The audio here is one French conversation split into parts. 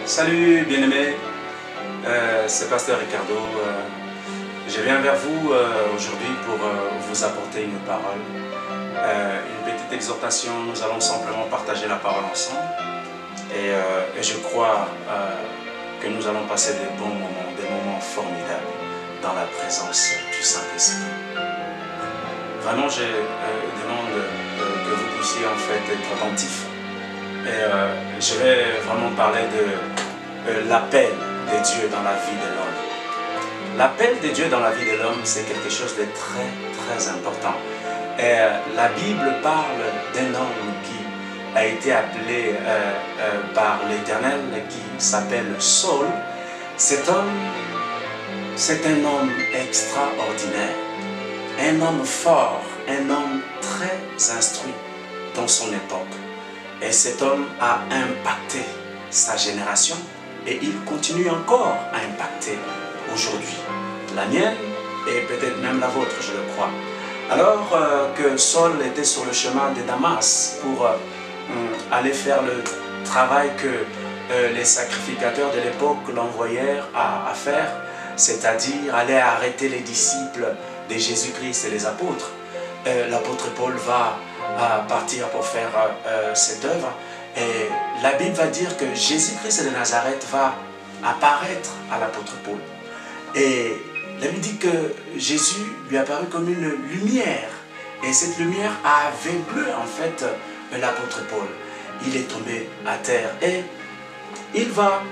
Salut bien-aimés, c'est Pasteur Ricardo. Je viens vers vous aujourd'hui pour vous apporter une parole, une petite exhortation. Nous allons simplement partager la parole ensemble et je crois que nous allons passer des bons moments, des moments formidables dans la présence du Saint-Esprit. Vraiment, je demande que vous puissiez en fait être attentifs. Et je vais vraiment parler de l'appel de Dieu dans la vie de l'homme. L'appel de Dieu dans la vie de l'homme, c'est quelque chose de très, très important. Et la Bible parle d'un homme qui a été appelé par l'Éternel, qui s'appelle Saul. Cet homme, c'est un homme extraordinaire, un homme fort, un homme très instruit dans son époque. Et cet homme a impacté sa génération et il continue encore à impacter aujourd'hui la mienne et peut-être même la vôtre, je le crois. Alors que Saul était sur le chemin de Damas pour aller faire le travail que les sacrificateurs de l'époque l'envoyèrent à faire, c'est-à-dire aller arrêter les disciples de Jésus-Christ et les apôtres, l'apôtre Paul va partir pour faire cette œuvre. Et la Bible va dire que Jésus-Christ de Nazareth va apparaître à l'apôtre Paul. Et la Bible dit que Jésus lui apparut comme une lumière. Et cette lumière a aveuglé en fait l'apôtre Paul. Il est tombé à terre et il va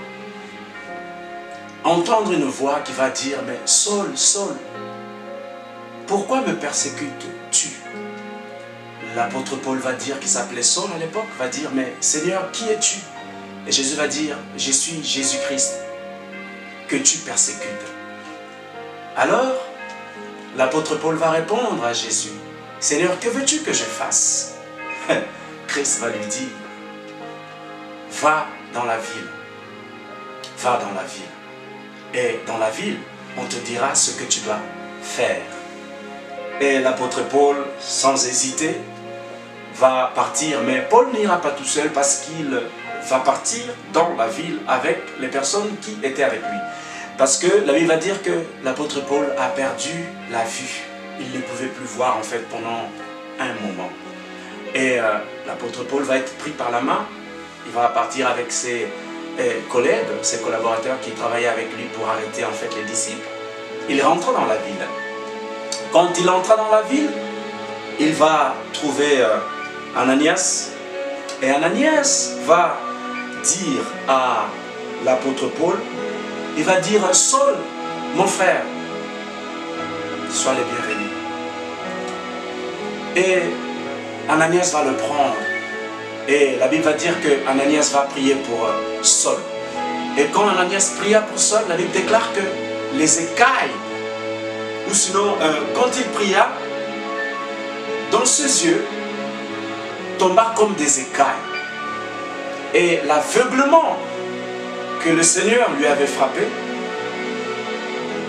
entendre une voix qui va dire: mais Saul, Saul, pourquoi me persécutes-tu? L'apôtre Paul va dire, qui s'appelait Saul à l'époque, va dire: mais Seigneur, qui es-tu? Et Jésus va dire: je suis Jésus-Christ que tu persécutes. Alors, l'apôtre Paul va répondre à Jésus: Seigneur, que veux-tu que je fasse? Christ va lui dire: va dans la ville. Va dans la ville. Et dans la ville, on te dira ce que tu dois faire. Et l'apôtre Paul, sans hésiter, va partir. Mais Paul n'ira pas tout seul parce qu'il va partir dans la ville avec les personnes qui étaient avec lui. Parce que la Bible va dire que l'apôtre Paul a perdu la vue. Il ne pouvait plus voir en fait pendant un moment. Et l'apôtre Paul va être pris par la main. Il va partir avec ses collègues, ses collaborateurs qui travaillaient avec lui pour arrêter en fait les disciples. Il rentre dans la ville. Quand il entra dans la ville, il va trouver Ananias. Et Ananias va dire à l'apôtre Paul, il va dire: Saul, mon frère, sois le bienvenu. Et Ananias va le prendre. Et la Bible va dire que Ananias va prier pour Saul. Et quand Ananias pria pour Saul, la Bible déclare que les écailles, ou sinon, quand il pria, dans ses yeux, tomba comme des écailles. Et l'aveuglement que le Seigneur lui avait frappé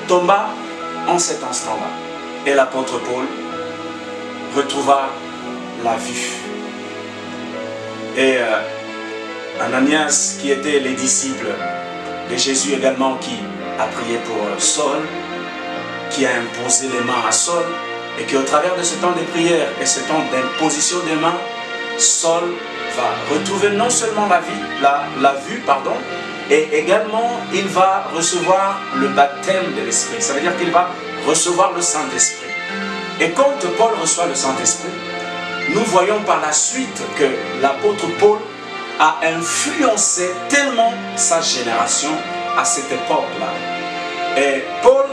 tomba en cet instant-là. Et l'apôtre Paul retrouva la vue. Et Ananias, qui était les disciples de Jésus également, qui a prié pour Saul, qui a imposé les mains à Saul, et qu'au travers de ce temps de prière et ce temps d'imposition des mains, Saul va retrouver non seulement la vue, et également il va recevoir le baptême de l'Esprit. Ça veut dire qu'il va recevoir le Saint-Esprit. Et quand Paul reçoit le Saint-Esprit, nous voyons par la suite que l'apôtre Paul a influencé tellement sa génération à cette époque-là. Et Paul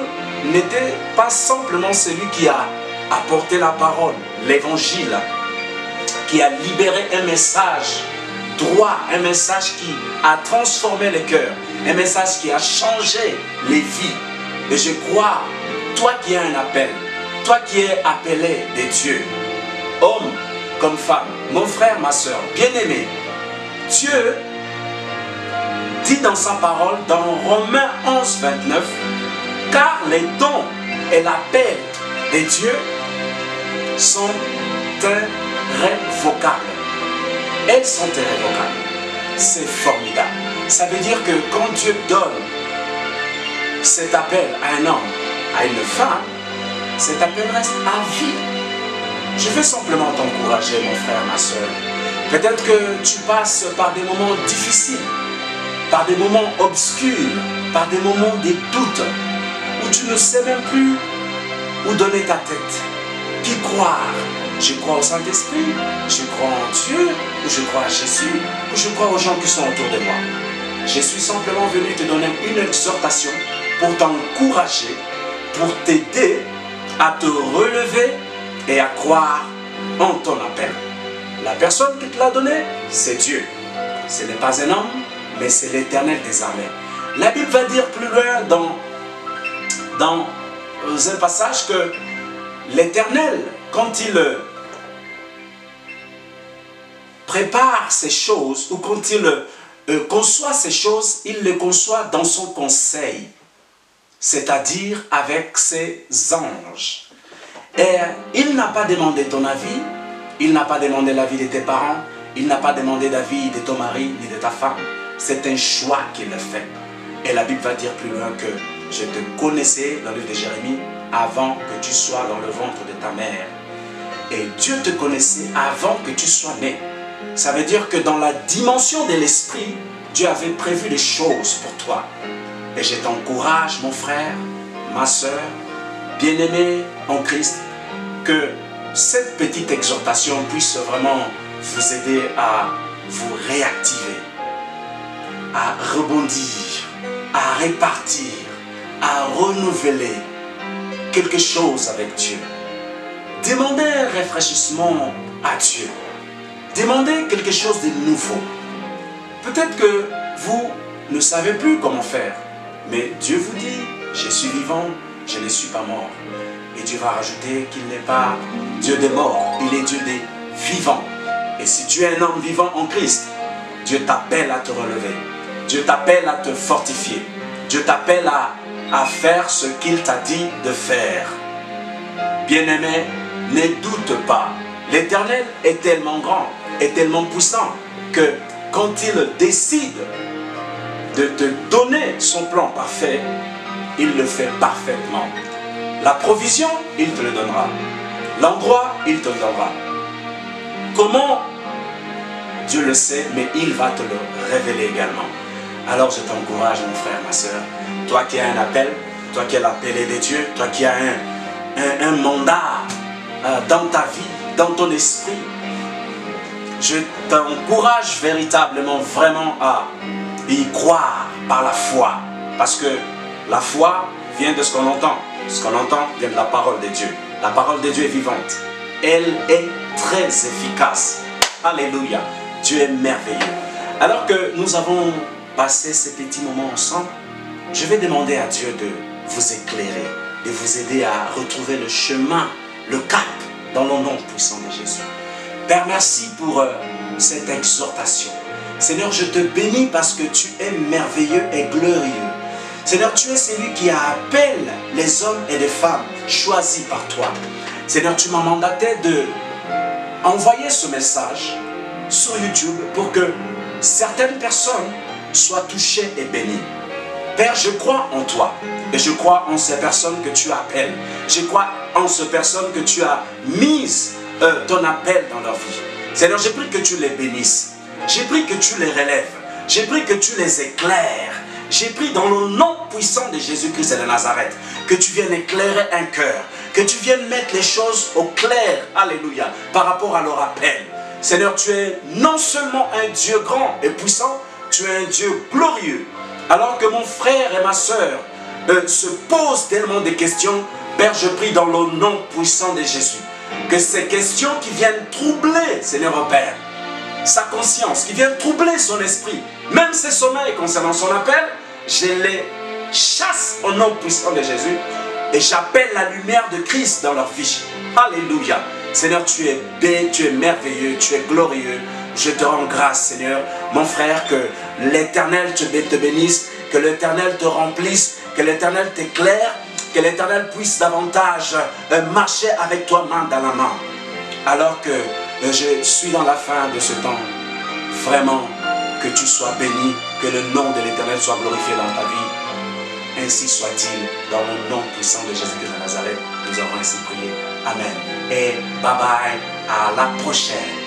n'était pas simplement celui qui a apporté la parole, l'évangile, qui a libéré un message droit, un message qui a transformé les cœurs, un message qui a changé les vies. Et je crois, toi qui as un appel, toi qui es appelé de Dieu, homme comme femme, mon frère, ma soeur, bien-aimé, Dieu dit dans sa parole, dans Romains 11, 29, car les dons et l'appel de Dieu sont irrévocables. Elles sont irrévocables. C'est formidable. Ça veut dire que quand Dieu donne cet appel à un homme, à une femme, cet appel reste à vie. Je veux simplement t'encourager, mon frère, ma soeur. Peut-être que tu passes par des moments difficiles, par des moments obscurs, par des moments de doute, où tu ne sais même plus où donner ta tête. Qui croire? Je crois au Saint-Esprit, je crois en Dieu, ou je crois à Jésus, ou je crois aux gens qui sont autour de moi. Je suis simplement venu te donner une exhortation pour t'encourager, pour t'aider à te relever et à croire en ton appel. La personne qui te l'a donné, c'est Dieu. Ce n'est pas un homme, mais c'est l'Éternel des armées. La Bible va dire plus loin dans un passage que l'Éternel, quand il prépare ces choses, ou quand il conçoit ces choses, il les conçoit dans son conseil, c'est-à-dire avec ses anges. Et il n'a pas demandé ton avis, il n'a pas demandé l'avis de tes parents, il n'a pas demandé l'avis de ton mari ni de ta femme. C'est un choix qu'il a fait. Et la Bible va dire plus loin que je te connaissais dans le livre de Jérémie avant que tu sois dans le ventre de ta mère. Et Dieu te connaissait avant que tu sois né. Ça veut dire que dans la dimension de l'esprit, Dieu avait prévu des choses pour toi. Et je t'encourage, mon frère, ma soeur, bien-aimé en Christ, que cette petite exhortation puisse vraiment vous aider à vous réactiver, à rebondir, à répartir, à renouveler quelque chose avec Dieu. Demandez un rafraîchissement à Dieu. Demandez quelque chose de nouveau. Peut-être que vous ne savez plus comment faire, mais Dieu vous dit, je suis vivant, je ne suis pas mort. Et Dieu va rajouter qu'il n'est pas Dieu des morts, il est Dieu des vivants. Et si tu es un homme vivant en Christ, Dieu t'appelle à te relever. Dieu t'appelle à te fortifier. Dieu t'appelle à faire ce qu'il t'a dit de faire. Bien-aimé, ne doute pas. L'Éternel est tellement grand, est tellement puissant, que quand il décide de te donner son plan parfait, il le fait parfaitement. La provision, il te le donnera. L'endroit, il te le donnera. Comment? Dieu le sait, mais il va te le révéler également. Alors je t'encourage, mon frère, ma soeur, toi qui as un appel, toi qui as l'appelé de Dieu, toi qui as un mandat dans ta vie, dans ton esprit, je t'encourage véritablement, vraiment à y croire par la foi. Parce que la foi vient de ce qu'on entend. Ce qu'on entend vient de la parole de Dieu. La parole de Dieu est vivante. Elle est très efficace. Alléluia. Dieu est merveilleux. Alors que nous avons passé ces petits moments ensemble, je vais demander à Dieu de vous éclairer, de vous aider à retrouver le chemin, le cap, dans le nom puissant de Jésus. Père, merci pour cette exhortation. Seigneur, je te bénis parce que tu es merveilleux et glorieux. Seigneur, tu es celui qui appelle les hommes et les femmes choisis par toi. Seigneur, tu m'as mandaté de envoyer ce message sur YouTube pour que certaines personnes soient touchées et bénies. Père, je crois en toi et je crois en ces personnes que tu appelles. Je crois en ces personnes que tu as mises ton appel dans leur vie. Seigneur, j'ai pris que tu les bénisses. J'ai pris que tu les relèves. J'ai pris que tu les éclaires. J'ai pris dans le nom puissant de Jésus-Christ de Nazareth que tu viennes éclairer un cœur, que tu viennes mettre les choses au clair, alléluia, par rapport à leur appel. Seigneur, tu es non seulement un Dieu grand et puissant, tu es un Dieu glorieux. Alors que mon frère et ma soeur se posent tellement de questions, Père, je prie dans le nom puissant de Jésus, que ces questions qui viennent troubler, Seigneur Père, sa conscience, qui viennent troubler son esprit, même ses sommeils concernant son appel, je les chasse au nom puissant de Jésus et j'appelle la lumière de Christ dans leur vie. Alléluia. Seigneur, tu es merveilleux, tu es glorieux. Je te rends grâce, Seigneur. Mon frère, que l'Éternel te bénisse, que l'Éternel te remplisse, que l'Éternel t'éclaire, que l'Éternel puisse davantage marcher avec toi main dans la main. Alors que je suis dans la fin de ce temps, vraiment, Que tu sois béni, que le nom de l'Éternel soit glorifié dans ta vie. Ainsi soit-il, dans le nom puissant de Jésus-Christ de Nazareth, nous avons ainsi prié. Amen. Et bye bye, à la prochaine.